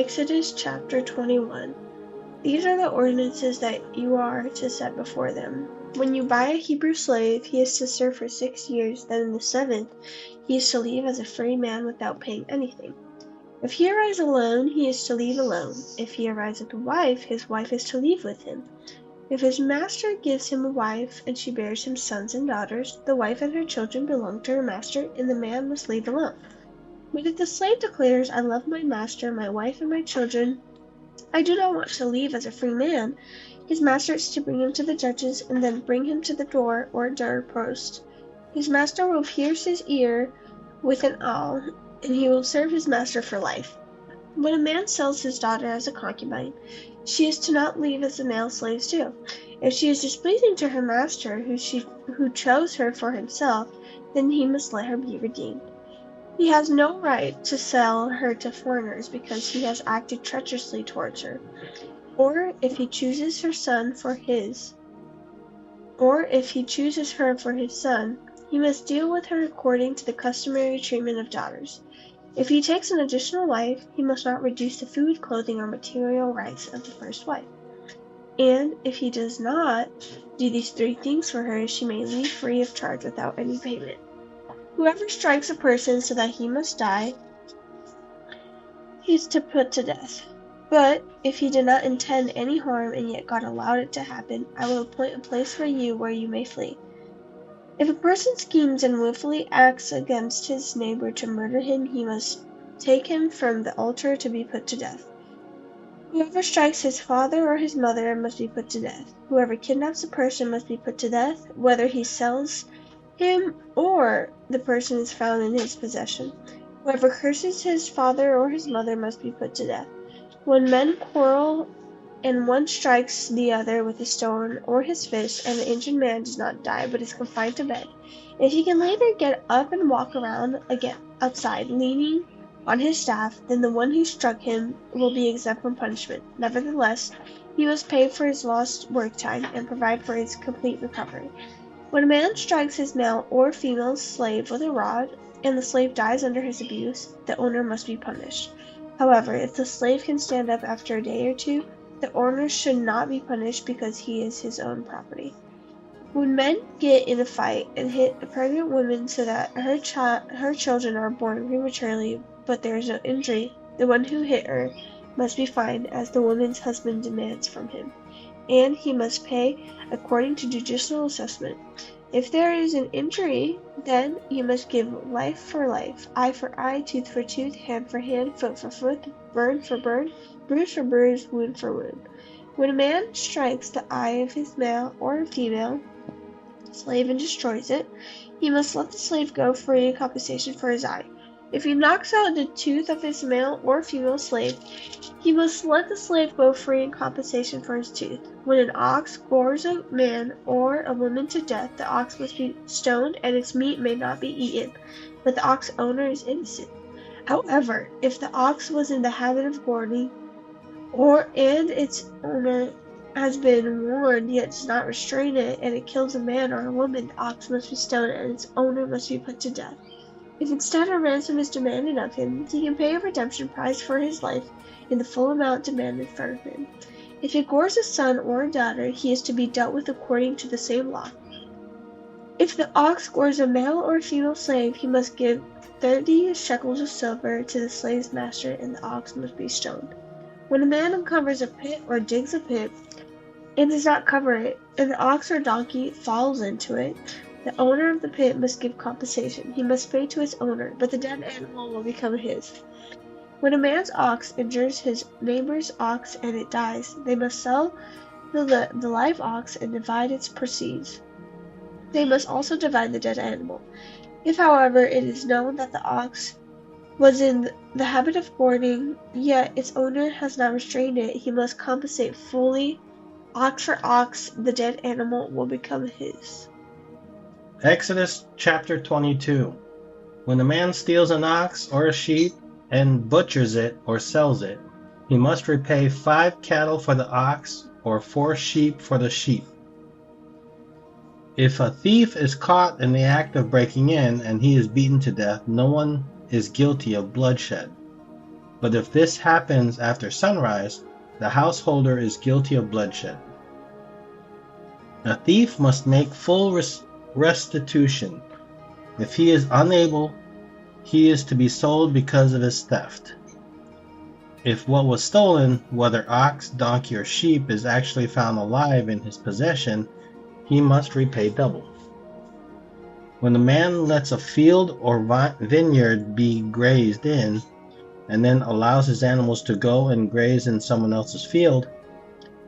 Exodus chapter 21. These are the ordinances that you are to set before them. When you buy a Hebrew slave, he is to serve for 6 years, then in the 7th he is to leave as a free man without paying anything. If he arrives alone, he is to leave alone. If he arrives with a wife, his wife is to leave with him. If his master gives him a wife, and she bears him sons and daughters, the wife and her children belong to her master, and the man must leave alone. But if the slave declares, I love my master, my wife, and my children, I do not want to leave as a free man, his master is to bring him to the judges, and then bring him to the door or doorpost. His master will pierce his ear with an awl, and he will serve his master for life. When a man sells his daughter as a concubine, she is to not leave as the male slaves do. If she is displeasing to her master, who chose her for himself, then he must let her be redeemed. He has no right to sell her to foreigners because he has acted treacherously towards her. Or if he chooses her for his son, he must deal with her according to the customary treatment of daughters. If he takes an additional wife, he must not reduce the food, clothing, or material rights of the first wife. And if he does not do these 3 things for her, she may leave free of charge without any payment. Whoever strikes a person so that he must die, he is to put to death. But if he did not intend any harm and yet God allowed it to happen, I will appoint a place for you where you may flee. If a person schemes and willfully acts against his neighbor to murder him, he must take him from the altar to be put to death. Whoever strikes his father or his mother must be put to death. Whoever kidnaps a person must be put to death, whether he sells him or the person is found in his possession. Whoever curses his father or his mother must be put to death. When men quarrel and one strikes the other with a stone or his fist, and the injured man does not die but is confined to bed, if he can later get up and walk around again outside leaning on his staff, then the one who struck him will be exempt from punishment. Nevertheless, he must pay for his lost work time and provide for his complete recovery. When a man strikes his male or female slave with a rod, and the slave dies under his abuse, the owner must be punished. However, if the slave can stand up after a day or 2, the owner should not be punished because he is his own property. When men get in a fight and hit a pregnant woman so that her children are born prematurely but there is no injury, the one who hit her must be fined as the woman's husband demands from him, and he must pay according to judicial assessment. If there is an injury, then he must give life for life, eye for eye, tooth for tooth, hand for hand, foot for foot, burn for burn, bruise for bruise, wound for wound. When a man strikes the eye of his male or female slave and destroys it, he must let the slave go free in compensation for his eye. If he knocks out the tooth of his male or female slave, he must let the slave go free in compensation for his tooth. When an ox gores a man or a woman to death, the ox must be stoned and its meat may not be eaten, but the ox owner is innocent. However, if the ox was in the habit of goring, and its owner has been warned yet does not restrain it, and it kills a man or a woman, the ox must be stoned and its owner must be put to death. If instead a ransom is demanded of him, he can pay a redemption price for his life in the full amount demanded from him. If it gores a son or a daughter, he is to be dealt with according to the same law. If the ox gores a male or female slave, he must give 30 shekels of silver to the slave's master, and the ox must be stoned. When a man uncovers a pit or digs a pit and does not cover it, and the ox or donkey falls into it, the owner of the pit must give compensation. He must pay to his owner, but the dead animal will become his. When a man's ox injures his neighbor's ox and it dies, they must sell the live ox and divide its proceeds. They must also divide the dead animal. If, however, it is known that the ox was in the habit of goring, yet its owner has not restrained it, he must compensate fully. Ox for ox, the dead animal will become his. Exodus chapter 22. When a man steals an ox or a sheep and butchers it or sells it, he must repay 5 cattle for the ox or 4 sheep for the sheep. If a thief is caught in the act of breaking in and he is beaten to death, no one is guilty of bloodshed. But if this happens after sunrise, the householder is guilty of bloodshed. A thief must make full restitution. If he is unable, he is to be sold because of his theft. If what was stolen, whether ox, donkey, or sheep, is actually found alive in his possession, he must repay double. When a man lets a field or vineyard be grazed in, and then allows his animals to go and graze in someone else's field,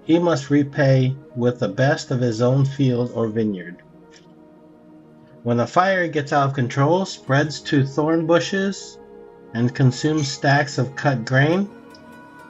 he must repay with the best of his own field or vineyard. When a fire gets out of control, spreads to thorn bushes, and consumes stacks of cut grain,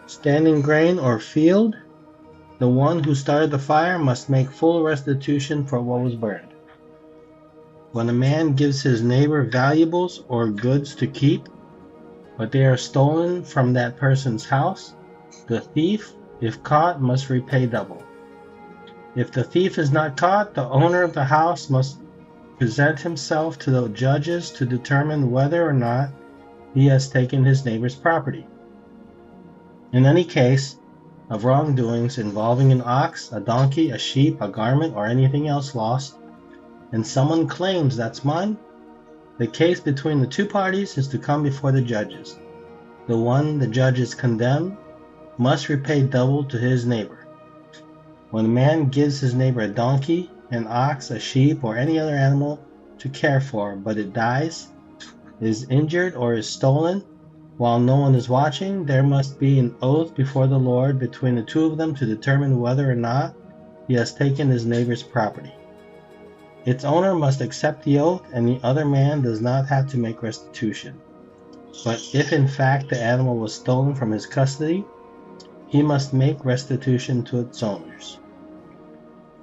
standing grain, or field, the one who started the fire must make full restitution for what was burned. When a man gives his neighbor valuables or goods to keep, but they are stolen from that person's house, the thief, if caught, must repay double. If the thief is not caught, the owner of the house must present himself to the judges to determine whether or not he has taken his neighbor's property. In any case of wrongdoings involving an ox, a donkey, a sheep, a garment, or anything else lost, and someone claims that's mine, the case between the two parties is to come before the judges. The one the judges condemn must repay double to his neighbor. When a man gives his neighbor a donkey, an ox, a sheep, or any other animal to care for, but it dies, is injured, or is stolen, while no one is watching, there must be an oath before the Lord between the two of them to determine whether or not he has taken his neighbor's property. Its owner must accept the oath, and the other man does not have to make restitution. But if in fact the animal was stolen from his custody, he must make restitution to its owners.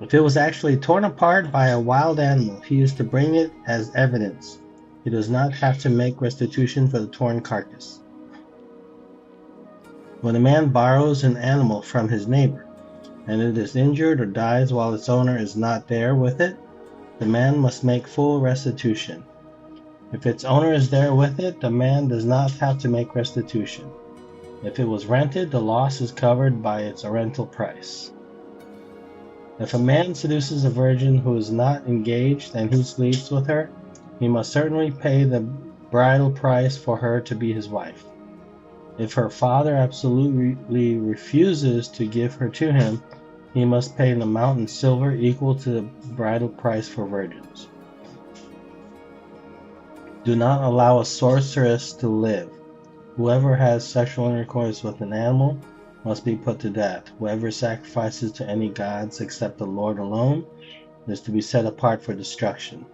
If it was actually torn apart by a wild animal, he is to bring it as evidence. He does not have to make restitution for the torn carcass. When a man borrows an animal from his neighbor, and it is injured or dies while its owner is not there with it, the man must make full restitution. If its owner is there with it, the man does not have to make restitution. If it was rented, the loss is covered by its rental price. If a man seduces a virgin who is not engaged and who sleeps with her, he must certainly pay the bridal price for her to be his wife. If her father absolutely refuses to give her to him, he must pay an amount in silver equal to the bridal price for virgins. Do not allow a sorceress to live. Whoever has sexual intercourse with an animal must be put to death. Whoever sacrifices to any gods except the Lord alone is to be set apart for destruction.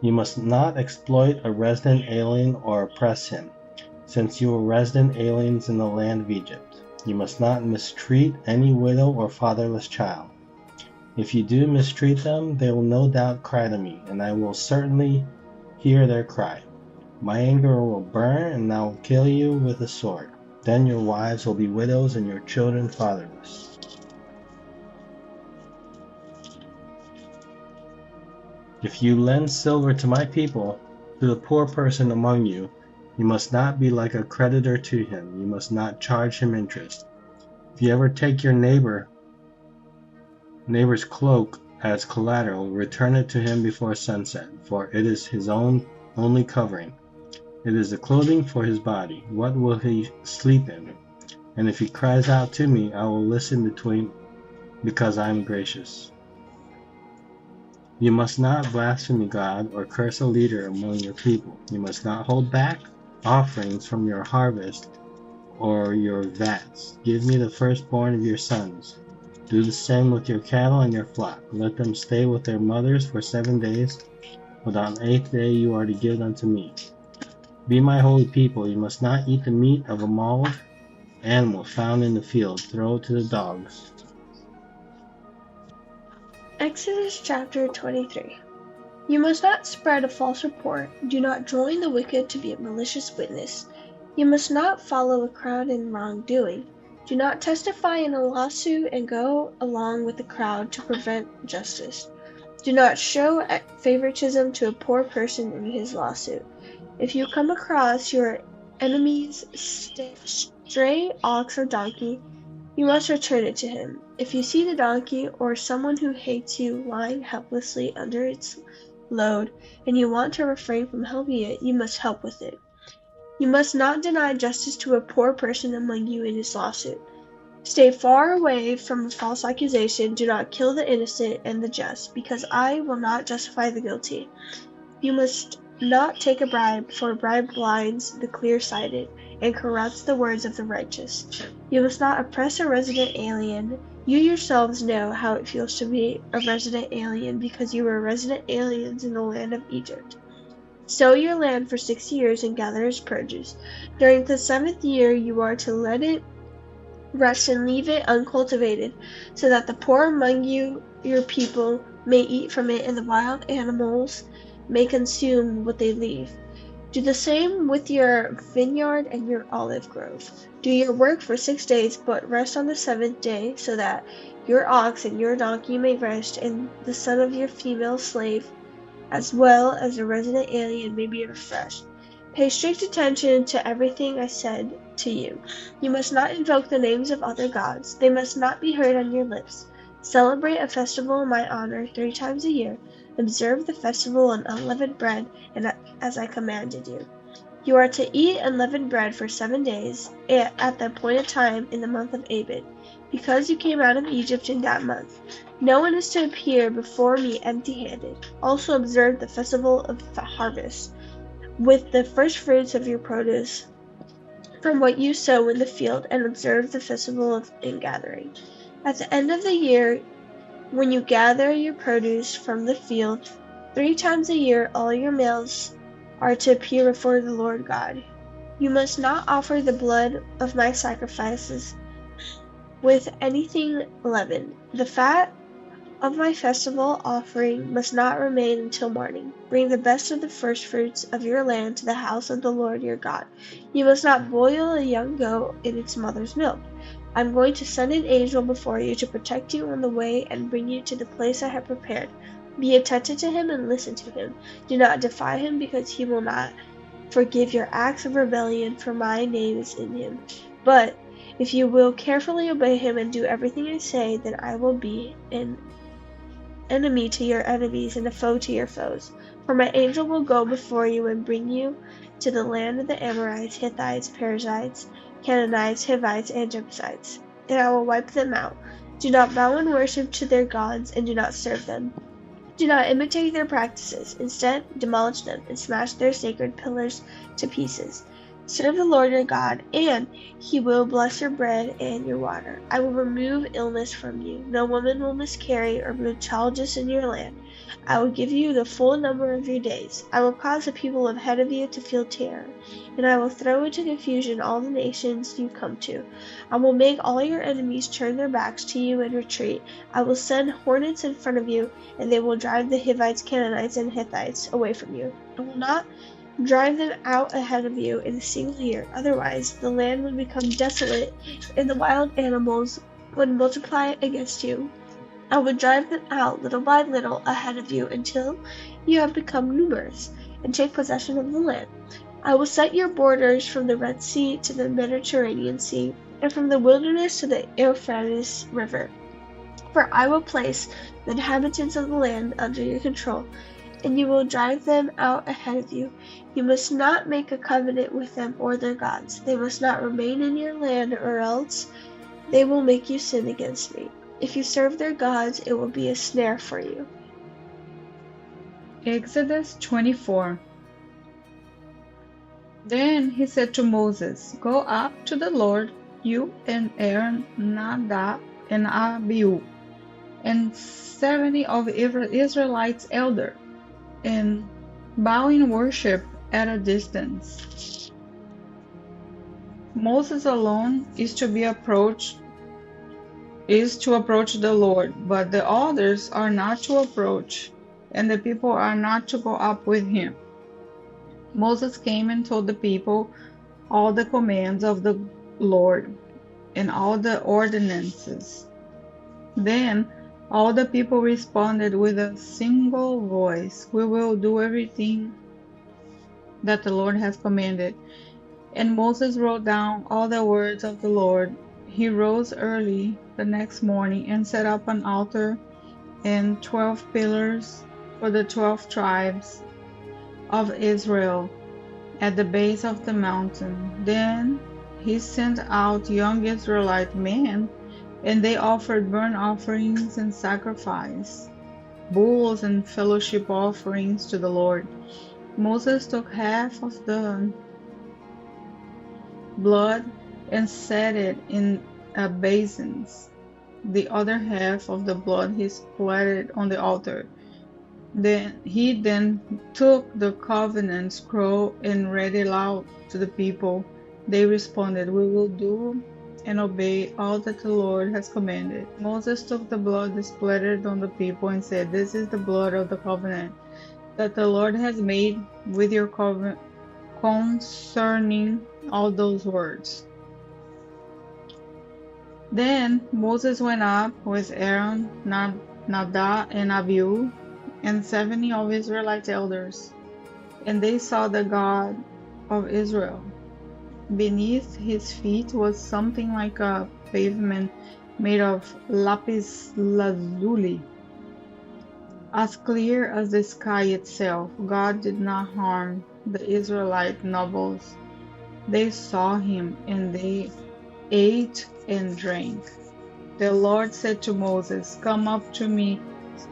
You must not exploit a resident alien or oppress him, since you were resident aliens in the land of Egypt. You must not mistreat any widow or fatherless child. If you do mistreat them, they will no doubt cry to me, and I will certainly hear their cry. My anger will burn, and I will kill you with a sword. Then your wives will be widows and your children fatherless. If you lend silver to my people, to the poor person among you, you must not be like a creditor to him. You must not charge him interest. If you ever take your neighbor's cloak as collateral, return it to him before sunset, for it is his only covering. It is the clothing for his body. What will he sleep in? And if he cries out to me, I will listen because I am gracious. You must not blaspheme God or curse a leader among your people. You must not hold back offerings from your harvest or your vats. Give me the firstborn of your sons. Do the same with your cattle and your flock. Let them stay with their mothers for 7 days, but on the 8th day you are to give them to me. Be my holy people. You must not eat the meat of a mauled animal found in the field. Throw it to the dogs. Exodus chapter 23. You must not spread a false report. Do not join the wicked to be a malicious witness. You must not follow a crowd in wrongdoing. Do not testify in a lawsuit and go along with the crowd to prevent justice. Do not show favoritism to a poor person in his lawsuit. If you come across your enemy's stray ox or donkey, you must return it to him. If you see the donkey or someone who hates you lying helplessly under its load, and you want to refrain from helping it, you must help with it. You must not deny justice to a poor person among you in his lawsuit. Stay far away from a false accusation. Do not kill the innocent and the just, because I will not justify the guilty. You must not take a bribe, for a bribe blinds the clear-sighted and corrupts the words of the righteous. You must not oppress a resident alien. You yourselves know how it feels to be a resident alien, because you were resident aliens in the land of Egypt. Sow your land for 6 years and gather its produce. During the 7th year you are to let it rest and leave it uncultivated, so that the poor among you, your people, may eat from it, and the wild animals may consume what they leave. Do the same with your vineyard and your olive grove. Do your work for 6 days, but rest on the 7th day, so that your ox and your donkey may rest, and the son of your female slave, as well as a resident alien, may be refreshed. Pay strict attention to everything I said to you. You must not invoke the names of other gods. They must not be heard on your lips. Celebrate a festival in my honor 3 times a year. Observe the festival on unleavened bread, and as I commanded you. You are to eat unleavened bread for 7 days, at the appointed time in the month of Abib, because you came out of Egypt in that month. No one is to appear before me empty-handed. Also observe the festival of the harvest, with the first fruits of your produce from what you sow in the field, and observe the festival of ingathering. At the end of the year, when you gather your produce from the field, 3 times a year all your males are to appear before the Lord God. You must not offer the blood of my sacrifices with anything leavened. The fat of my festival offering must not remain until morning. Bring the best of the first fruits of your land to the house of the Lord your God. You must not boil a young goat in its mother's milk. I am going to send an angel before you to protect you on the way and bring you to the place I have prepared. Be attentive to him and listen to him. Do not defy him, because he will not forgive your acts of rebellion, for my name is in him. But if you will carefully obey him and do everything I say, then I will be an enemy to your enemies and a foe to your foes. For my angel will go before you and bring you to the land of the Amorites, Hittites, Perizzites, Canaanites, Hivites, and Jebusites, and I will wipe them out. Do not bow in worship to their gods, and do not serve them. Do not imitate their practices. Instead, demolish them and smash their sacred pillars to pieces. Serve the Lord your God, and he will bless your bread and your water. I will remove illness from you. No woman will miscarry or be childless in your land. I will give you the full number of your days. I will cause the people ahead of you to feel terror, and I will throw into confusion all the nations you come to. I will make all your enemies turn their backs to you and retreat. I will send hornets in front of you, and they will drive the Hivites, Canaanites, and Hittites away from you. I will not drive them out ahead of you in a single year. Otherwise, the land would become desolate, and the wild animals would multiply against you. I would drive them out little by little ahead of you until you have become numerous and take possession of the land. I will set your borders from the Red Sea to the Mediterranean Sea, and from the wilderness to the Euphrates River. For I will place the inhabitants of the land under your control, and you will drive them out ahead of you. You must not make a covenant with them or their gods. They must not remain in your land, or else they will make you sin against me. If you serve their gods, it will be a snare for you. Exodus 24. Then he said to Moses, Go up to the Lord, you and Aaron, Nadab and Abihu, and 70 of Israelites' elders, and bow in worship at a distance. Moses alone is to approach the Lord, but the others are not to approach, and the people are not to go up with him. Moses came and told the people all the commands of the Lord and all the ordinances. Then all the people responded with a single voice, We will do everything that the Lord has commanded. And Moses wrote down all the words of the Lord. He rose early the next morning and set up an altar and 12 pillars for the 12 tribes of Israel at the base of the mountain. Then he sent out young Israelite men, and they offered burnt offerings and sacrifice, bulls and fellowship offerings to the Lord. Moses took half of the blood and set it in basins. The other half of the blood he splattered on the altar. Then he took the covenant scroll and read it aloud to the people. They responded, "We will do and obey all that the Lord has commanded." Moses took the blood splattered on the people and said, "This is the blood of the covenant that the Lord has made with your covenant concerning all those words." Then Moses went up with Aaron, Nadab, and Abihu, and 70 of Israelite elders, and they saw the God of Israel. Beneath his feet was something like a pavement made of lapis lazuli, as clear as the sky itself. God did not harm the Israelite nobles. They saw him, and they ate and drank. The Lord said to Moses, "Come up to me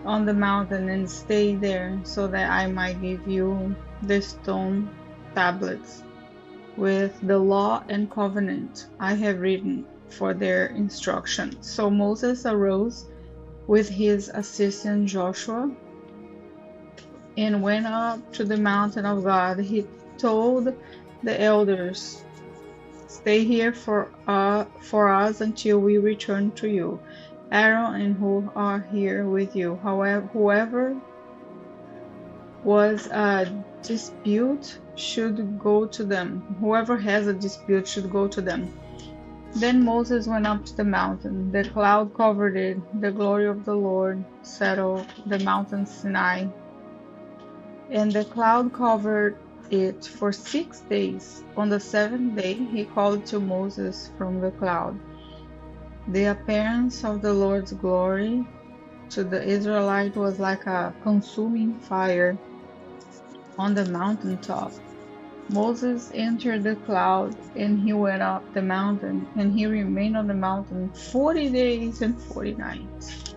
on the mountain and stay there, so that I might give you the stone tablets with the law and covenant I have written for their instruction." So Moses arose with his assistant Joshua and went up to the mountain of God. He told the elders, "Stay here for us until we return to you. Aaron and who are here with you, whoever was a dispute should go to them. Whoever has a dispute should go to them." Then Moses went up to the mountain. The cloud covered it. The glory of the Lord settled the mountain Sinai, and the cloud covered it for 6 days. On the 7th day, he called to Moses from the cloud. The appearance of the Lord's glory to the Israelite was like a consuming fire on the mountaintop. Moses entered the cloud, and he went up the mountain, and he remained on the mountain 40 days and 40 nights.